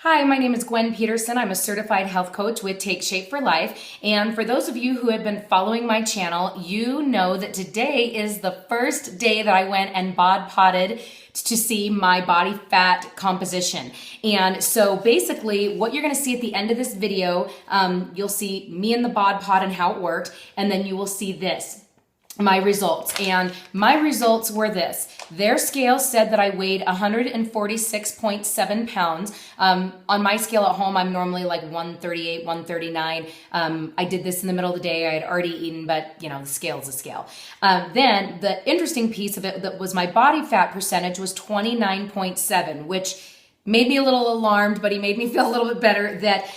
Hi, my name is Gwen Peterson. I'm a certified health coach with Take Shape for Life. And for those of you who have been following my channel, you know that today is the first day that I went and bod potted to see my body fat composition. And so basically what you're gonna see at the end of this video, you'll see me in the bod pot and how it worked, and then you will see this. My results. And my results were this. Their scale said that I weighed 146.7 pounds. On my scale at home, I'm normally like 138, 139. I did this in the middle of the day. I had already eaten, but you know, the scale's a scale. Then the interesting piece of it that was my body fat percentage was 29.7, which made me a little alarmed, but he made me feel a little bit better that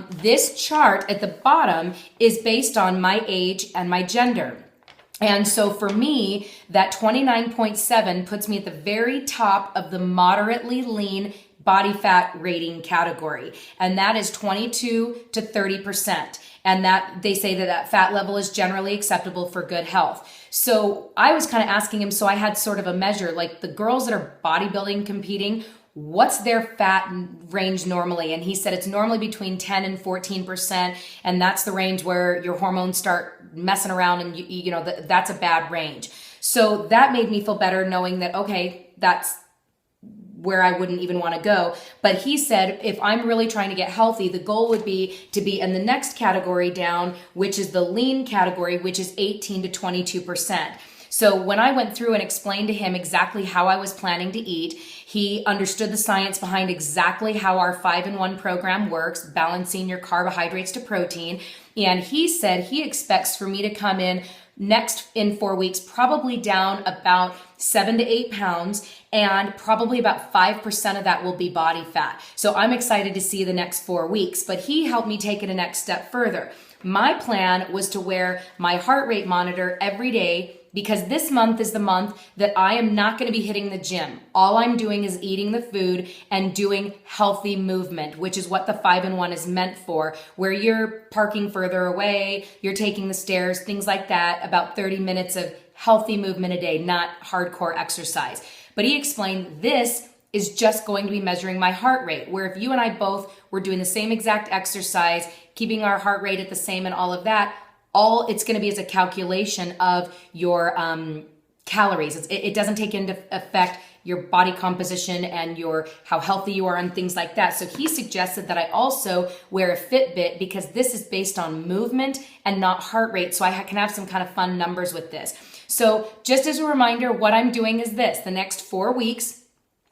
this chart at the bottom is based on my age and my gender. And so for me, that 29.7 puts me at the very top of the moderately lean body fat rating category. And that is 22 to 30%. And that they say that that fat level is generally acceptable for good health. So I was kind of asking him, so I had sort of a measure, like the girls that are bodybuilding competing, what's their fat range normally? And he said it's normally between 10 and 14%. And that's the range where your hormones start messing around and you know, that's a bad range. So that made me feel better knowing that, okay, that's where I wouldn't even want to go. But he said, if I'm really trying to get healthy, the goal would be to be in the next category down, which is the lean category, which is 18 to 22%. So when I went through and explained to him exactly how I was planning to eat, he understood the science behind exactly how our 5-in-1 program works, balancing your carbohydrates to protein. And he said he expects for me to come in next in 4 weeks, probably down about 7 to 8 pounds, and probably about 5% of that will be body fat. So I'm excited to see the next 4 weeks, but he helped me take it a next step further. My plan was to wear my heart rate monitor every day because this month is the month that I am not going to be hitting the gym. All I'm doing is eating the food and doing healthy movement, which is what the 5-in-1 is meant for, where you're parking further away, you're taking the stairs, things like that, about 30 minutes of healthy movement a day, not hardcore exercise. But he explained this is just going to be measuring my heart rate, where if you and I both were doing the same exact exercise, keeping our heart rate at the same and all of that, all it's going to be is a calculation of your calories. It doesn't take into effect your body composition and your how healthy you are and things like that. So he suggested that I also wear a Fitbit because this is based on movement and not heart rate. So I can have some kind of fun numbers with this. So just as a reminder, what I'm doing is this. The next 4 weeks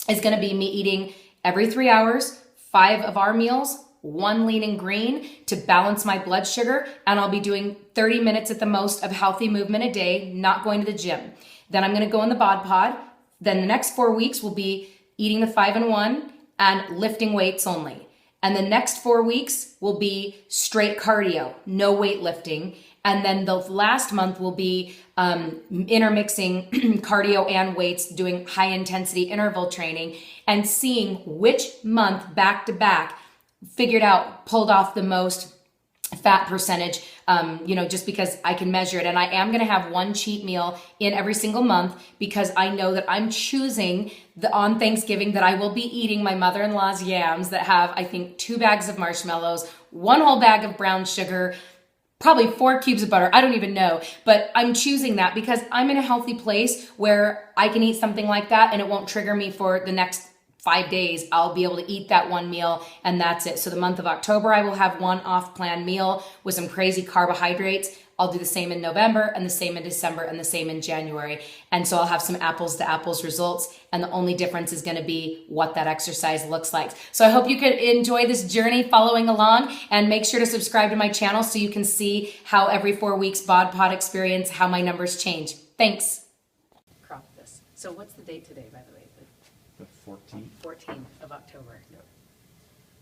is going to be me eating every 3 hours, 5 of our meals, 1 lean and green to balance my blood sugar, and I'll be doing 30 minutes at the most of healthy movement a day, not going to the gym. Then I'm going to go in the bod pod. Then the next 4 weeks will be eating the 5-in-1 and lifting weights only. And the next 4 weeks will be straight cardio, no weightlifting. And then the last month will be intermixing cardio and weights, doing high intensity interval training and seeing which month back to back pulled off the most fat percentage, just because I can measure it. And I am going to have 1 cheat meal in every single month because I know that I'm choosing on Thanksgiving that I will be eating my mother-in-law's yams that have, I think, 2 bags of marshmallows, 1 whole bag of brown sugar, probably 4 cubes of butter. I don't even know, but I'm choosing that because I'm in a healthy place where I can eat something like that and it won't trigger me for the next 5 days. I'll be able to eat that 1 meal and that's it. So the month of October, I will have 1 off-plan meal with some crazy carbohydrates. I'll do the same in November and the same in December and the same in January. And so I'll have some apples to apples results. And the only difference is going to be what that exercise looks like. So I hope you could enjoy this journey following along and make sure to subscribe to my channel so you can see how every 4 weeks bod pod experience, how my numbers change. Thanks. Crop this. So what's the date today, by the way? The 14th. 14th of October. Yep.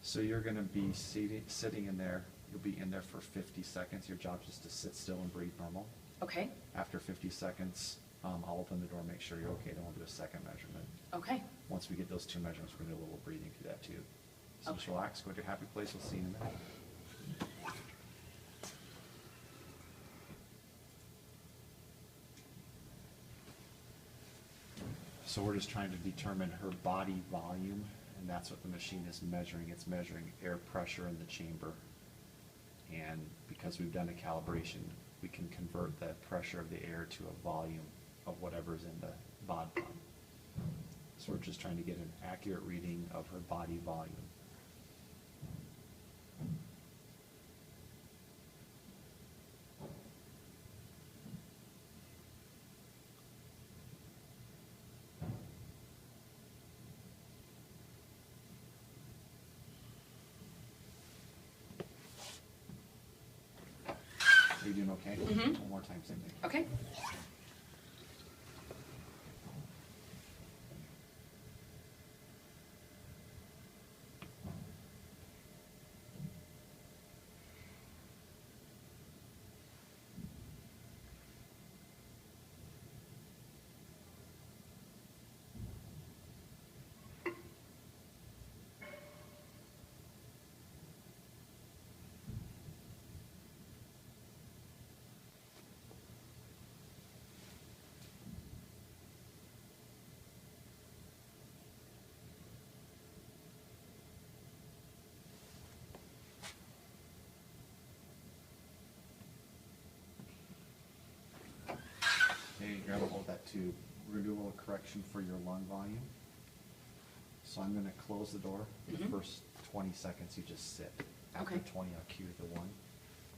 So you're going to be sitting in there. You'll be in there for 50 seconds. Your job is to sit still and breathe normal. Okay. After 50 seconds, I'll open the door, make sure you're okay. Then we'll do a second measurement. Okay. Once we get those 2 measurements, we're going to do a little breathing through that too. So Okay. just relax, go to your happy place. We'll see you in a minute. So we're just trying to determine her body volume and that's what the machine is measuring. It's measuring air pressure in the chamber. And because we've done a calibration, we can convert the pressure of the air to a volume of whatever's in the bod pump. So we're just trying to get an accurate reading of her body volume. Are you doing okay? Mhm. One more time, same thing. Okay. Okay, grab a hold of that tube. We're gonna do a little correction for your lung volume. So I'm gonna close the door. The Mhm. first 20 seconds you just sit. After Okay. 20, I'll cue the one.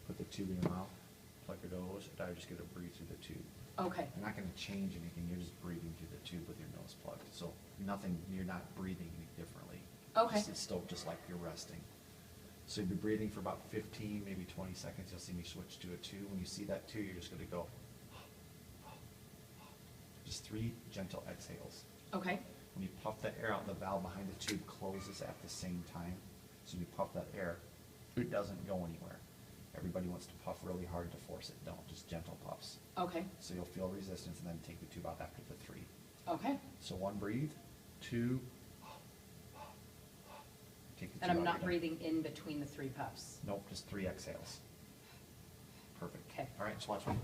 Put the tube in your mouth, plug your nose, and I just gonna breathe through the tube. Okay. You're not gonna change anything, you're just breathing through the tube with your nose plugged. So nothing, you're not breathing any differently. Okay. It's still just like you're resting. So you'll be breathing for about 15, maybe 20 seconds. You'll see me switch to a 2. When you see that 2, you're just gonna go. Just 3 gentle exhales. Okay. When you puff that air out, the valve behind the tube closes at the same time. So when you puff that air, it doesn't go anywhere. Everybody wants to puff really hard to force it. Don't, just gentle puffs. Okay. So you'll feel resistance and then take the tube out after the 3. Okay. So 1, breathe. 2, take the tube And I'm out not again. breathing in between the 3 puffs. Nope, just 3 exhales. Perfect. Okay. All right, so watch me.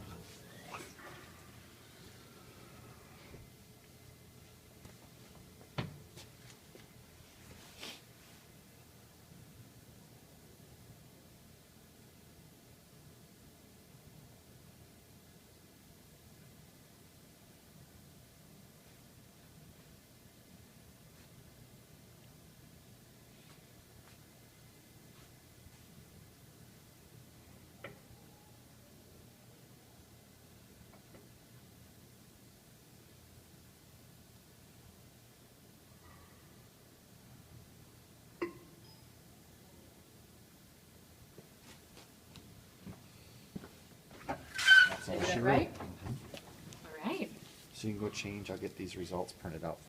That's all Is that she wrote. right? All right. So you can go change. I'll get these results printed out